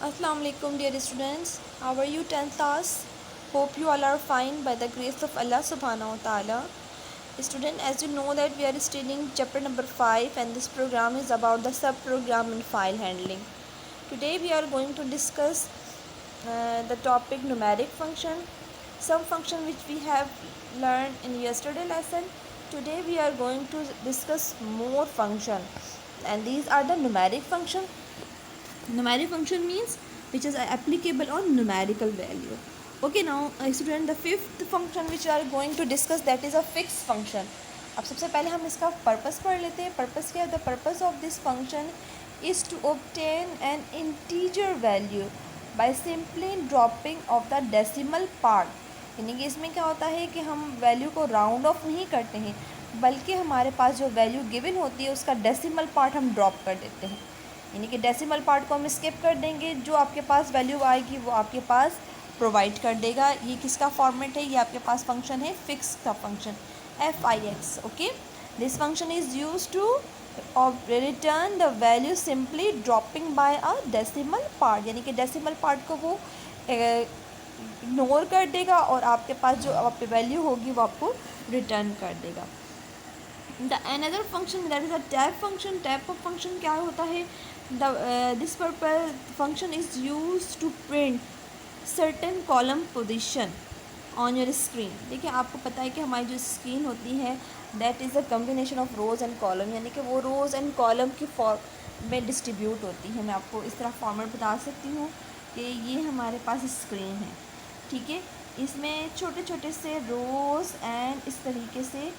Assalamu alaikum dear students. How are you 10th class? Hope you all are fine by the grace of Allah subhanahu wa ta'ala. Student, as you know that we are studying chapter number 5 and this program is about the sub-program in file handling. Today we are going to discuss the topic numeric function. Some function which we have learned in yesterday lesson. Today we are going to discuss more function and these are the numeric function. Numeric function means which is applicable on numerical value. Okay, now student, the fifth function which we are going to discuss, that is a fixed function. अब सबसे पहले हम इसका purpose पढ़ लेते हैं. Purpose क्या है? The purpose of this function is to obtain an integer value by simply dropping of the decimal part. यानी कि इसमें क्या होता है कि हम वैल्यू को राउंड ऑफ नहीं करते हैं, बल्कि हमारे पास जो वैल्यू गिवन होती है उसका डेसिमल पार्ट हम ड्रॉप कर देते हैं. यानी कि डेसिमल पार्ट को हम स्किप कर देंगे, जो आपके पास वैल्यू आएगी वो आपके पास प्रोवाइड कर देगा. ये किसका फॉर्मेट है? ये आपके पास फंक्शन है फिक्स का function fix. Okay, this function is use to return the value simply dropping by a decimal part. यानी कि डेसिमल पार्ट को वो इग्नोर कर देगा और आपके पास जो आपकी वैल्यू होगी वो आपको रिटर्न कर देगा. The another function that is a tab function. Tab function क्या होता है? This purpose function is use to print certain column position on your screen. देखिए, आपको पता है कि हमारी जो स्क्रीन होती है that is a combination of rows and column. यानी कि वो रोज़ एंड कॉलम की फॉर्म में डिस्ट्रीब्यूट होती है. मैं आपको इस तरह फॉर्मेट बता सकती हूँ कि ये हमारे पास स्क्रीन है, ठीक है. इसमें छोटे छोटे से रोज़ एंड इस तरीके से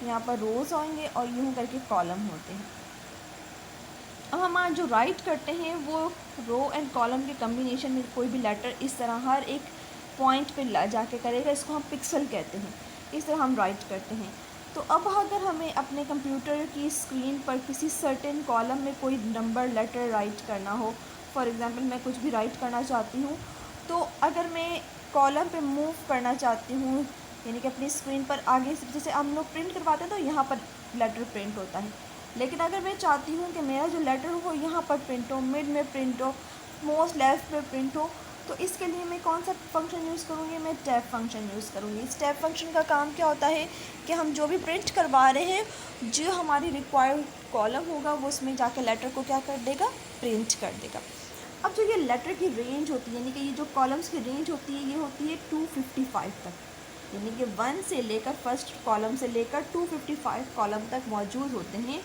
यहाँ पर रोज़ होंगे और यूँ करके कॉलम होते हैं. अब हम आज जो राइट करते हैं वो रो एंड कॉलम के कम्बिनेशन में कोई भी लेटर इस तरह हर एक पॉइंट पे ला जाके करेगा. इसको हम पिक्सल कहते हैं. इस तरह हम राइट करते हैं. तो अब अगर हमें अपने कंप्यूटर की स्क्रीन पर किसी सर्टेन कॉलम में कोई नंबर लेटर राइट करना हो, फॉर एग्ज़ाम्पल मैं कुछ भी राइट करना चाहती हूँ, तो अगर मैं कॉलम पे मूव करना चाहती हूँ, यानी कि अपनी स्क्रीन पर आगे से, जैसे हम लोग प्रिंट करवाते हैं तो यहाँ पर लेटर प्रिंट होता है, लेकिन अगर मैं चाहती हूँ कि मेरा जो लेटर हो वो यहाँ पर प्रिंट हो, मिड में प्रिंट हो, मोस्ट लेफ्ट में प्रिंट हो, तो इसके लिए मैं कौन सा फंक्शन यूज़ करूँगी? मैं टैब फंक्शन यूज़ करूँगी. इस टैब फंक्शन का काम क्या होता है कि हम जो भी प्रिंट करवा रहे हैं, जो हमारी रिक्वायर्ड कॉलम होगा वो उसमें जाके लेटर को क्या कर देगा? प्रिंट कर देगा. अब जो ये लेटर की रेंज होती है, यानी कि ये जो कॉलम्स की रेंज होती है, ये होती है 255 तक. यानी कि 1 से लेकर फर्स्ट कॉलम से लेकर 255 कॉलम तक मौजूद होते हैं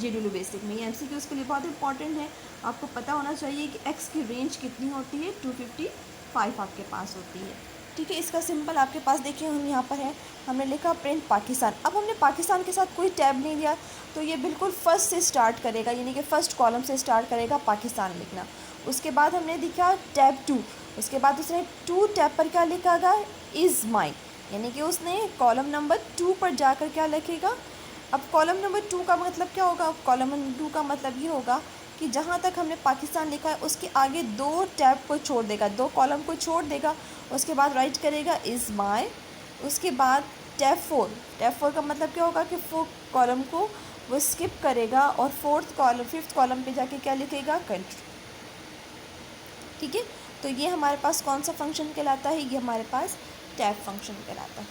GW बेसिक में. ये MCQ उसके लिए बहुत इंपॉर्टेंट है. आपको पता होना चाहिए कि x की रेंज कितनी होती है. 255 आपके पास होती है, ठीक है. इसका सिंपल आपके पास देखिए हम यहाँ पर है, हमने लिखा प्रिंट पाकिस्तान. अब हमने पाकिस्तान के साथ कोई टैब नहीं दिया, तो ये बिल्कुल फर्स्ट से स्टार्ट करेगा, यानी कि फ़र्स्ट कॉलम से स्टार्ट करेगा पाकिस्तान लिखना. उसके बाद हमने लिखा टैब 2, उसके बाद उसने 2 टैब पर क्या लिखा गया? Is my. यानी कि उसने कॉलम नंबर 2 पर जाकर क्या लिखेगा? अब कॉलम नंबर 2 का मतलब क्या होगा? कॉलम नंबर 2 का मतलब ये होगा कि जहाँ तक हमने पाकिस्तान लिखा है उसके आगे 2 टैब को छोड़ देगा, 2 कॉलम को छोड़ देगा. उसके बाद राइट करेगा इज़ माई. उसके बाद टैब 4. टैब 4 का मतलब क्या होगा कि 4 कॉलम को वो स्किप करेगा और फिफ्थ कॉलम पे जाके क्या लिखेगा? कंट्री. ठीक है. तो ये हमारे पास कौन सा फंक्शन कहलाता है? ये हमारे पास टैब फंक्शन कहलाता है.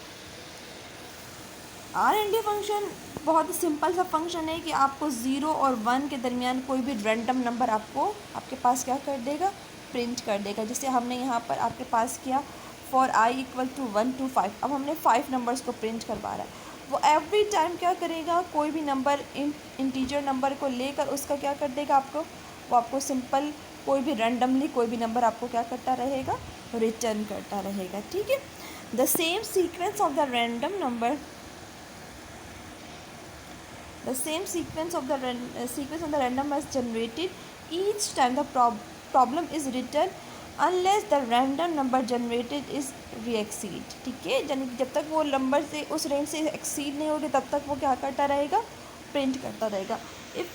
RND फंक्शन बहुत ही सिंपल सा फंक्शन है कि आपको 0 और 1 के दरमियान कोई भी रैंडम नंबर आपको आपके पास क्या कर देगा? प्रिंट कर देगा. जैसे हमने यहाँ पर आपके पास किया फॉर i = 1 to 5. अब हमने 5 नंबर्स को प्रिंट करवा रहा है. वो एवरी टाइम क्या करेगा? कोई भी नंबर इंटीजर नंबर को लेकर उसका क्या कर देगा आपको? वो आपको सिंपल कोई भी रैंडमली कोई भी नंबर आपको क्या करता रहेगा? रिटर्न करता रहेगा, ठीक है. The same sequence of the random number The same sequence of the random is generated each time the problem is written unless the random number generated is re-exceed. ठीक है. यानी कि जब तक वो नंबर से उस रेंज से एक्सीड नहीं होगी तब तक वो क्या करता रहेगा? प्रिंट करता रहेगा. If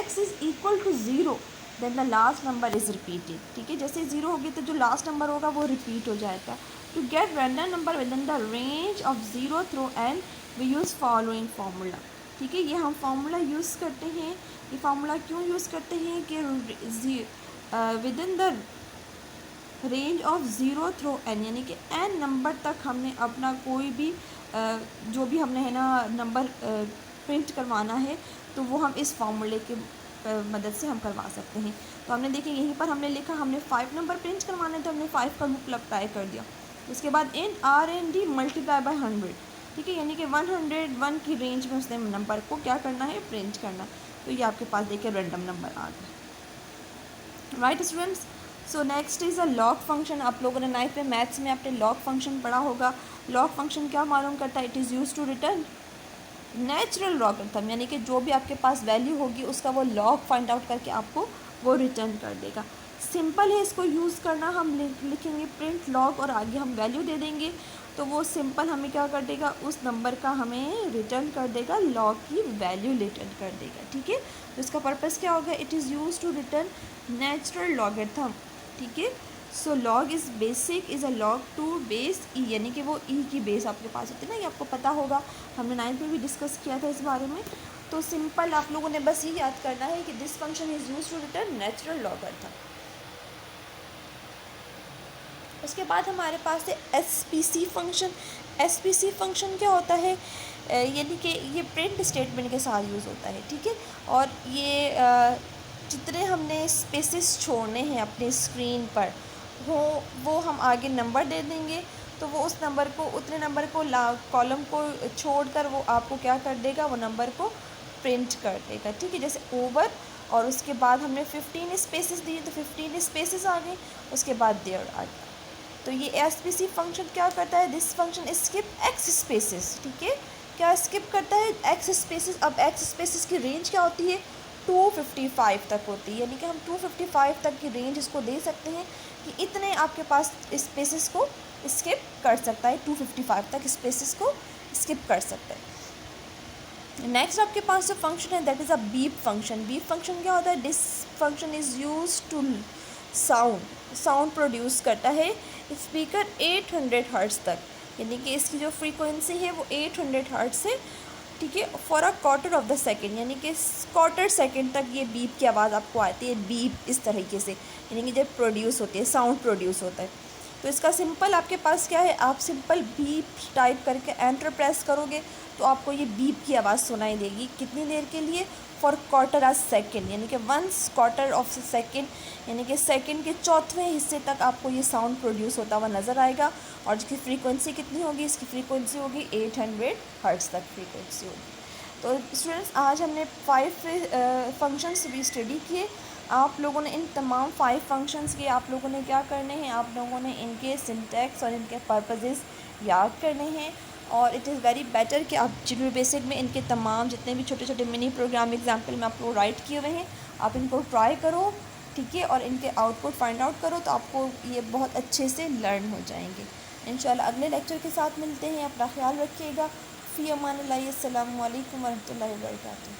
x is equal to 0 then the last number is repeated. ठीक है. जैसे 0 होगी तो जो लास्ट नंबर होगा वो रिपीट हो जाएगा. To get random number within the range of 0 through n we use following formula. ठीक है. ये हम फार्मूला यूज़ करते हैं. ये फार्मूला क्यों यूज़ करते हैं कि with in the range of 0 through n, यानी कि n नंबर तक हमने अपना कोई भी जो भी हमने है ना नंबर प्रिंट करवाना है तो वो हम इस फार्मूले के मदद से हम करवा सकते हैं। तो हमने देखिए यहीं पर हमने लिखा हमने 5 नंबर प्रिंट करवाने तो हमने 5 का रूप अप्लाई कर दिया। उसके बाद इन R&D मल्टीप्लाई बाय 100, ठीक है, यानी कि 101 की रेंज में उसने नंबर को क्या करना है, प्रिंट करना। तो ये आपके पास देखिए रैंडम नंबर आ गया। Right students, so next is a log function. आप लोगों ने 9th में मैथ्स में आपने लॉग फंक्शन पढ़ा होगा। लॉग फंक्शन क्या मालूम करता है, it is use to return natural logarithm, यानी कि जो भी आपके पास वैल्यू होगी उसका वो लॉग फाइंड आउट करके आपको वो रिटर्न कर देगा। सिंपल है इसको यूज़ करना, हम लिखेंगे प्रिंट लॉग और आगे हम वैल्यू दे देंगे तो वो सिंपल हमें क्या कर देगा, उस नंबर का हमें रिटर्न कर देगा, लॉग की वैल्यू रिटर्न कर देगा। ठीक है, तो इसका पर्पज़ क्या होगा, it is use to return natural logarithm. ठीक है, so log is basic is a log to base e, यानी कि वो ई की बेस आपके पास होती है ना, ये आपको पता होगा, हमने 9th में भी डिस्कस किया था इस बारे में। तो सिंपल आप लोगों ने बस ये याद करना है कि this function is use to return natural logarithm. उसके बाद हमारे पास है SPC फंक्शन। SPC फंक्शन क्या होता है, यानी कि ये प्रिंट स्टेटमेंट के साथ यूज़ होता है। ठीक है, और ये जितने हमने स्पेसेस छोड़ने हैं अपने स्क्रीन पर वो हम आगे नंबर दे देंगे तो वो उस नंबर को उतने नंबर को कॉलम को छोड़कर वो आपको क्या कर देगा, वो नंबर को प्रिंट कर देगा। ठीक है, जैसे ओवर और उसके बाद हमने 15 स्पेसेस दिए तो 15 स्पेसेस आ गए, उसके बाद देयर आ गया। तो ये SPC फंक्शन क्या करता है, this function skip x spaces. ठीक है, क्या स्किप करता है, एक्स स्पेसेस। अब एक्स स्पेसेस की रेंज क्या होती है, 255 तक होती है, यानी कि हम 255 तक की रेंज इसको दे सकते हैं कि इतने आपके पास स्पेसेस को स्किप कर सकता है, 255 तक स्पेसेस को स्किप कर सकता है। नेक्स्ट आपके पास जो फंक्शन है that is a beep function. Beep function क्या होता है, this function is use to sound produce करता है स्पीकर 800 हर्ट्ज़ तक, यानी कि इसकी जो फ्रीक्वेंसी है वो 800 हर्ट्ज़ है। ठीक है, for a quarter of the second, यानी कि क्वार्टर सेकेंड तक ये बीप की आवाज़ आपको आती है, बीप इस तरीके से, यानी कि जब प्रोड्यूस होती है, साउंड प्रोड्यूस होता है। तो इसका सिंपल आपके पास क्या है, आप सिंपल बीप टाइप करके एंटर प्रेस करोगे तो आपको ये बीप की आवाज़ सुनाई देगी। कितनी देर के लिए, फॉर क्वार्टर अ सेकेंड, यानी कि 1/4 ऑफ सेकेंड, यानी कि सेकेंड के चौथे हिस्से तक आपको ये साउंड प्रोड्यूस होता हुआ नज़र आएगा। और इसकी फ्रीक्वेंसी कितनी होगी, इसकी फ्रीक्वेंसी होगी 800 हर्ट्ज़ तक फ्रीक्वेंसी होगी। तो स्टूडेंट्स आज हमने 5 फंक्शंस भी स्टडी किए। आप लोगों ने इन तमाम 5 फंक्शंस के आप लोगों ने क्या करने हैं, आप लोगों ने इनके सिंटैक्स और इनके पर्पसेस याद करने हैं। और इट इज़ वेरी बेटर कि आप जिन्होंने बेसिक में इनके तमाम जितने भी छोटे छोटे मिनी प्रोग्राम एग्जाम्पल में आपको राइट किए हुए हैं, आप इनको ट्राई करो। ठीक है, और इनके आउटपुट फाइंड आउट करो तो आपको ये बहुत अच्छे से लर्न हो जाएंगे। इंशाल्लाह अगले लेक्चर के साथ मिलते हैं, अपना ख्याल रखिएगा। फ़ी अमान अल्लाह, अस्सलामु अलैकुम व रहमतुल्लाहि व बरकातुहू।